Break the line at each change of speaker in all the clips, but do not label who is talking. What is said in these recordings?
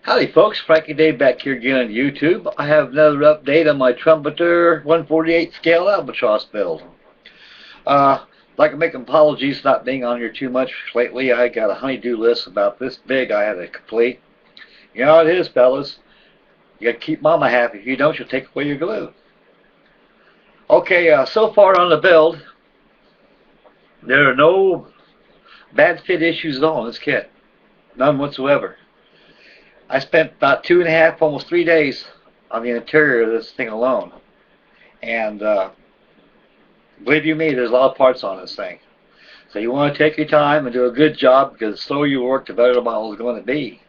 Howdy folks, Frankie Dave back here again on YouTube. I have another update on my trumpeter 148 scale Albatross build. I'd like to make apologies not being on here too much lately. I got a honey-do list about this big I had to complete. You know how it is, fellas. You got to keep mama happy. If you don't, she'll take away your glue. Okay, so far on the build, there are no bad fit issues at all in this kit. None whatsoever. I spent about 2.5, almost 3 days on the interior of this thing alone. And believe you me, there's a lot of parts on this thing. So you want to take your time and do a good job, because the slower you work, the better the model is going to be.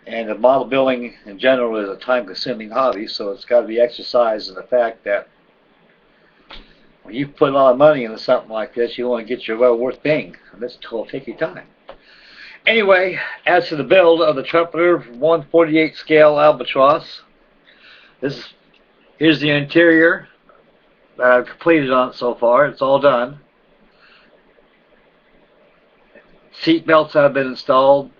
And the model building in general is a time-consuming hobby, so it's got to be exercised in the fact that when you put a lot of money into something like this, you want to get your well worth paying. And this will take your time. Anyway, as to the build of the trumpeter 148 scale Albatross, here's the interior that I've completed on it so far. It's all done. Seat belts have been installed.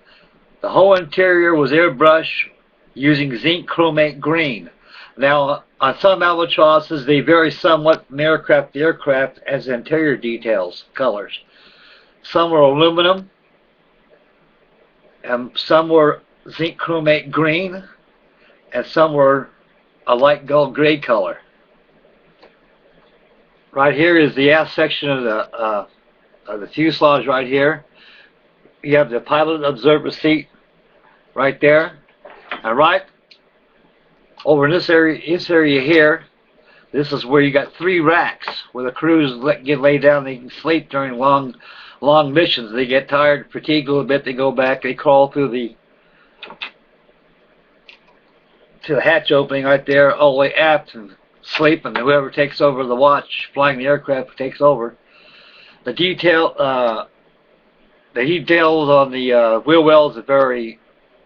The whole interior was airbrushed using zinc chromate green. Now, on some Albatrosses, they vary somewhat from aircraft to aircraft as interior details, colors. Some are aluminum, and some were zinc chromate green, and some were a light gold gray color. Right here is the aft section of the fuselage right here. You have the pilot observer seat right there, and right over in this area here, this is where you got 3 racks where the crews get laid down. They can sleep during long missions. They get tired, fatigued a little bit, they go back, they crawl through to the hatch opening right there all the way aft and sleep, and whoever takes over the watch flying the aircraft takes over. The details on the wheel wells are very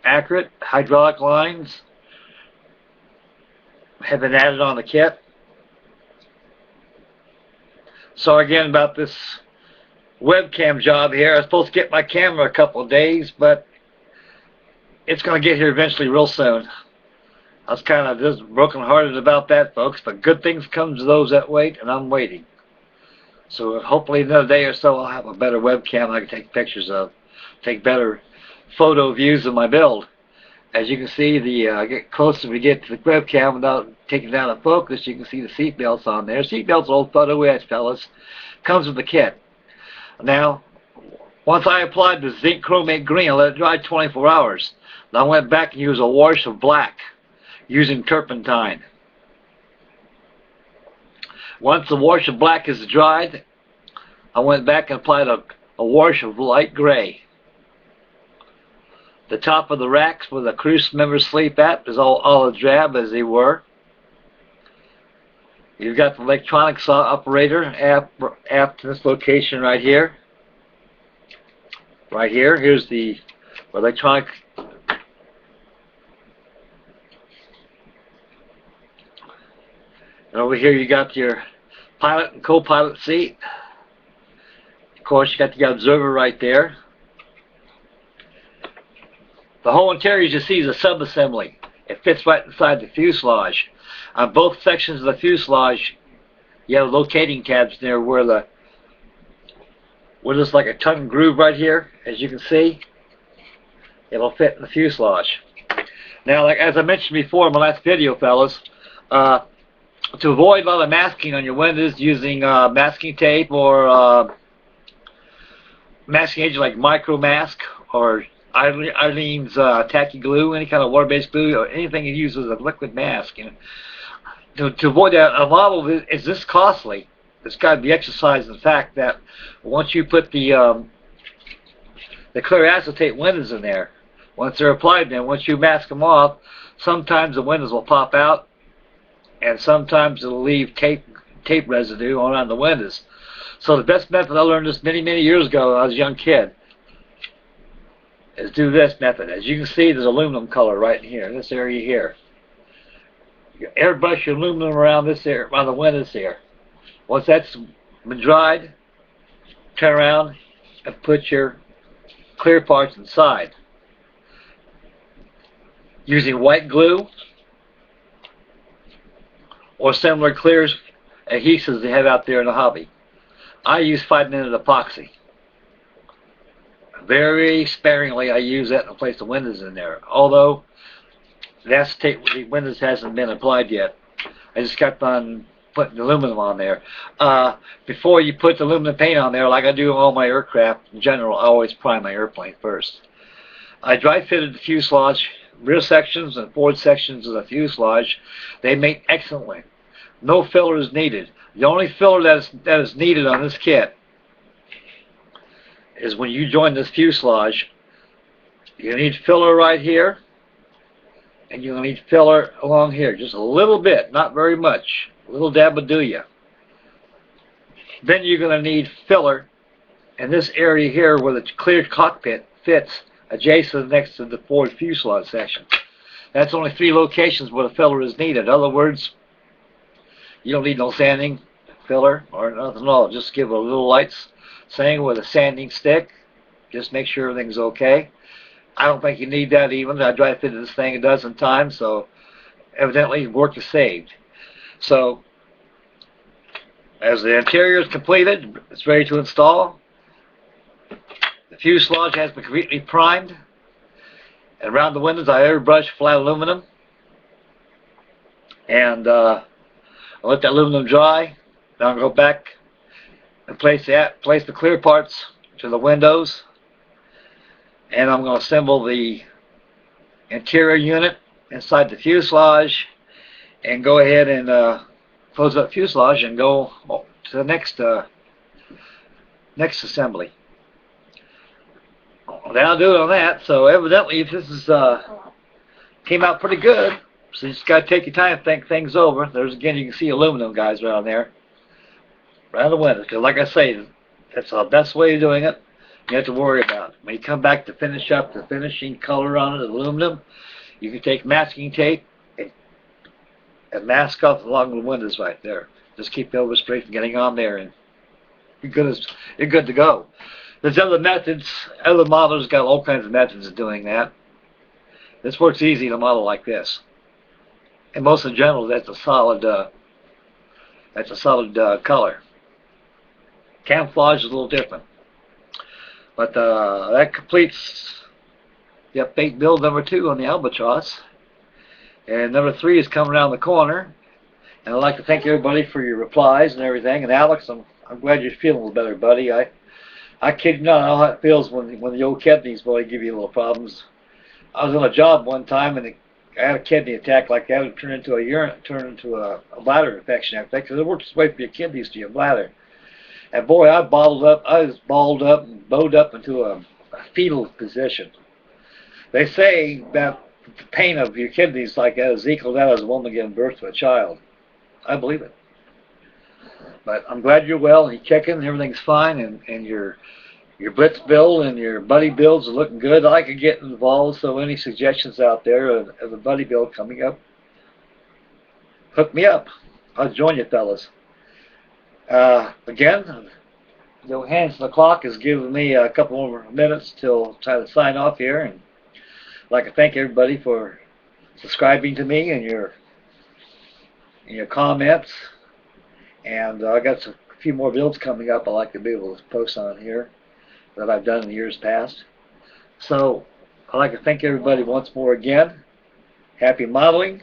accurate. Hydraulic lines have been added on the kit. So again, about this webcam job here, I was supposed to get my camera a couple of days, but it's going to get here eventually real soon. I was kind of just broken-hearted about that, folks, but good things come to those that wait, and I'm waiting. So hopefully another day or so I'll have a better webcam I can take pictures of, take better photo views of my build. As you can see, get closer we get to the webcam without taking down the focus, you can see the seat belts on there. Seat belts are old photo edge, fellas. Comes with the kit. Now, once I applied the zinc chromate green, I let it dry 24 hours. Then I went back and used a wash of black using turpentine. Once the wash of black is dried, I went back and applied a wash of light gray. The top of the racks where the crew members sleep at is all olive drab as they were. You've got the electronics operator aft to this location right here. Right here. Here's the electronic. And over here you got your pilot and co-pilot seat. Of course, you got the observer right there. The whole interior, as you see, is a sub-assembly. It fits right inside the fuselage. On both sections of the fuselage, you have locating tabs there where there's like a tongue groove right here, as you can see. It'll fit in the fuselage. Now, as I mentioned before in my last video, fellas, to avoid a lot of masking on your windows using masking tape or masking agent like Micro Mask or Eileen's tacky glue, any kind of water-based glue, or anything you use as a liquid mask. You know, to avoid that, a model is this costly. It's got to be exercised in the fact that once you put the clear acetate windows in there, once they're applied there, once you mask them off, sometimes the windows will pop out, and sometimes it'll leave tape residue around the windows. So the best method, I learned this many years ago when I was a young kid, is do this method. As you can see, there's aluminum color right in here, in this area here. You airbrush your aluminum around this area, around the windows here. Once that's been dried, turn around and put your clear parts inside. using white glue or similar clear adhesives they have out there in the hobby. I use 5-minute epoxy. Very sparingly I use that to place the windows in there. Although the windows hasn't been applied yet. I just kept on putting aluminum on there. Before you put the aluminum paint on there, like I do on all my aircraft in general, I always prime my airplane first. I dry fitted the fuselage, rear sections and forward sections of the fuselage. They make excellently. No filler is needed. The only filler that is needed on this kit is when you join this fuselage. You need filler right here, and you'll need filler along here, just a little bit, not very much, a little dab will do you. Then you're going to need filler in this area here where the clear cockpit fits adjacent next to the forward fuselage section. That's only 3 locations where the filler is needed. In other words, you don't need no sanding filler or nothing at all. Just give it a little light sanding with a sanding stick. Just make sure everything's okay. I don't think you need that even. I dry fitted this thing a dozen times, so evidently work is saved. So as the interior is completed, it's ready to install. The fuselage has been completely primed, and around the windows I airbrush flat aluminum, and I let that aluminum dry. Then I'll go back and place the clear parts to the windows, and I'm going to assemble the interior unit inside the fuselage and go ahead and close up fuselage and go to the next assembly. That'll do it on that. So evidently this is came out pretty good. So you just got to take your time and think things over. There's again, you can see aluminum guys around there, around the window. Because like I say, that's the best way of doing it. You have to worry about it. When you come back to finish up the finishing color on it, aluminum, you can take masking tape and mask off along the windows right there. Just keep the overspray from getting on there, and you're good to go. There's other methods. Other modelers got all kinds of methods of doing that. This works easy to model like this. And most in general, that's a solid color. Camouflage is a little different. But that completes the update build number 2 on the Albatross. And number 3 is coming around the corner. And I'd like to thank everybody for your replies and everything. And Alex, I'm glad you're feeling a little better, buddy. I kid you not, I know how it feels when the old kidneys, boy, give you little problems. I was on a job one time and I had a kidney attack like that. It turned into a bladder infection. Because it works its way from your kidneys to your bladder. And boy, I was balled up and bowed up into a fetal position. They say that the pain of your kidneys like that is equal to that as a woman giving birth to a child. I believe it. But I'm glad you're well and you're kicking and everything's fine, and your blitz build and your buddy builds are looking good. I like to get involved, so any suggestions out there of a buddy build coming up, hook me up. I'll join you fellas. Again, the hands on the clock is giving me a couple more minutes till try to sign off here, and I'd like to thank everybody for subscribing to me and your comments. And I got a few more builds coming up I'd like to be able to post on here that I've done in years past. So I'd like to thank everybody once more again. Happy modeling,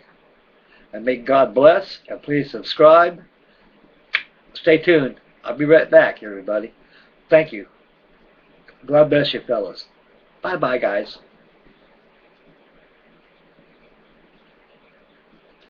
and may God bless, and please subscribe. Stay tuned. I'll be right back, everybody. Thank you. God bless you, fellas. Bye-bye, guys.